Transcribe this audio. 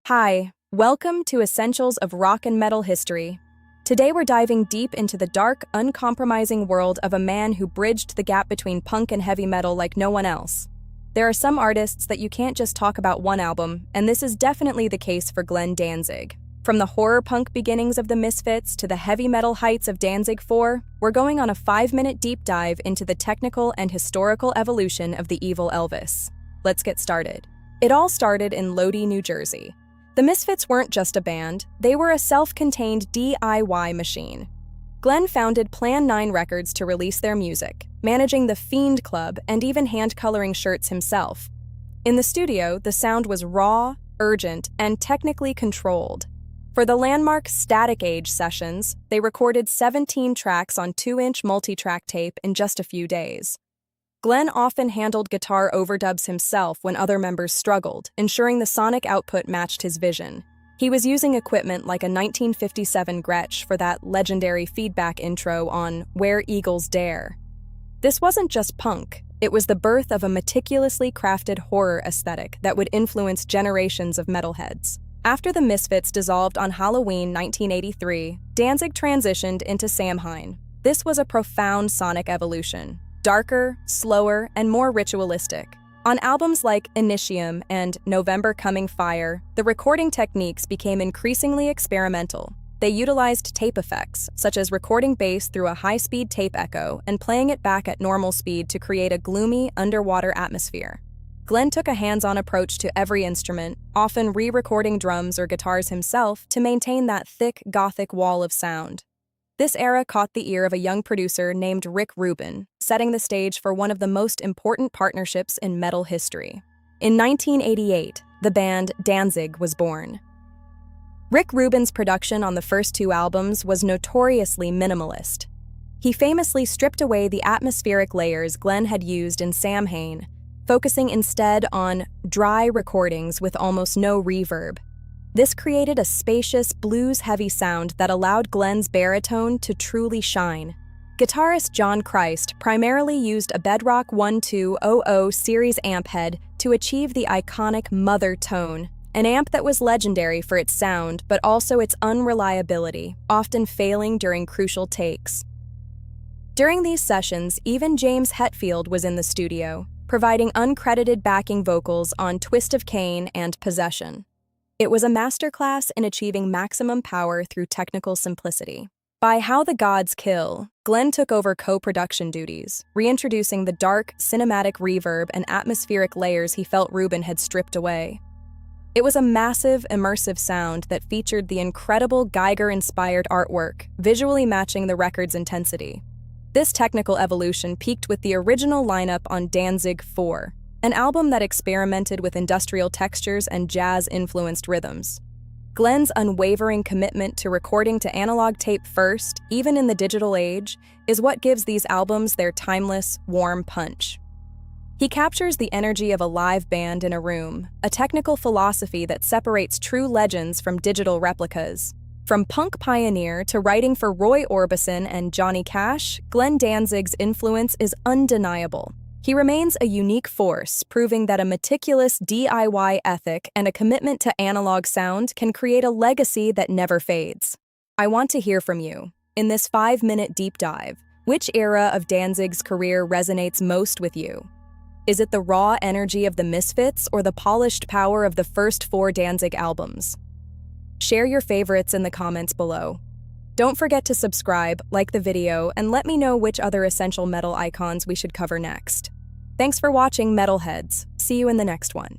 Hi, welcome to Essentials of Rock and Metal History. Today we're diving deep into the dark, uncompromising world of a man who bridged the gap between punk and heavy metal like no one else. There are some artists that you can't just talk about one album, and this is definitely the case for Glenn Danzig. From the horror punk beginnings of the Misfits to the heavy metal heights of Danzig 4, we're going on a 5-minute deep dive into the technical and historical evolution of the evil Elvis. Let's get started. It all started in Lodi, New Jersey. The Misfits weren't just a band, they were a self-contained DIY machine. Glenn founded Plan 9 Records to release their music, managing the Fiend Club and even hand-coloring shirts himself. In the studio, the sound was raw, urgent, and technically controlled. For the landmark Static Age sessions, they recorded 17 tracks on 2-inch multi-track tape in just a few days. Glenn often handled guitar overdubs himself when other members struggled, ensuring the sonic output matched his vision. He was using equipment like a 1957 Gretsch for that legendary feedback intro on Where Eagles Dare. This wasn't just punk, it was the birth of a meticulously crafted horror aesthetic that would influence generations of metalheads. After the Misfits dissolved on Halloween 1983, Danzig transitioned into Samhain. This was a profound sonic evolution. Darker, slower, and more ritualistic. On albums like Initium and November Coming Fire, the recording techniques became increasingly experimental. They utilized tape effects, such as recording bass through a high-speed tape echo and playing it back at normal speed to create a gloomy, underwater atmosphere. Glenn took a hands-on approach to every instrument, often re-recording drums or guitars himself to maintain that thick, gothic wall of sound. This era caught the ear of a young producer named Rick Rubin, setting the stage for one of the most important partnerships in metal history. In 1988, the band Danzig was born. Rick Rubin's production on the first 2 albums was notoriously minimalist. He famously stripped away the atmospheric layers Glenn had used in Samhain, focusing instead on dry recordings with almost no reverb. This created a spacious, blues-heavy sound that allowed Glenn's baritone to truly shine. Guitarist John Christ primarily used a Bedrock 1200 series amp head to achieve the iconic Mother tone, an amp that was legendary for its sound but also its unreliability, often failing during crucial takes. During these sessions, even James Hetfield was in the studio, providing uncredited backing vocals on Twist of Cain and Possession. It was a masterclass in achieving maximum power through technical simplicity. By How the Gods Kill, Glenn took over co-production duties, reintroducing the dark, cinematic reverb and atmospheric layers he felt Rubin had stripped away. It was a massive, immersive sound that featured the incredible Geiger-inspired artwork, visually matching the record's intensity. This technical evolution peaked with the original lineup on Danzig 4, an album that experimented with industrial textures and jazz-influenced rhythms. Glenn's unwavering commitment to recording to analog tape first, even in the digital age, is what gives these albums their timeless, warm punch. He captures the energy of a live band in a room, a technical philosophy that separates true legends from digital replicas. From punk pioneer to writing for Roy Orbison and Johnny Cash, Glenn Danzig's influence is undeniable. He remains a unique force, proving that a meticulous DIY ethic and a commitment to analog sound can create a legacy that never fades. I want to hear from you. In this 5-minute deep dive, which era of Danzig's career resonates most with you? Is it the raw energy of the Misfits or the polished power of the first 4 Danzig albums? Share your favorites in the comments below. Don't forget to subscribe, like the video, and let me know which other essential metal icons we should cover next. Thanks for watching, Metalheads. See you in the next one.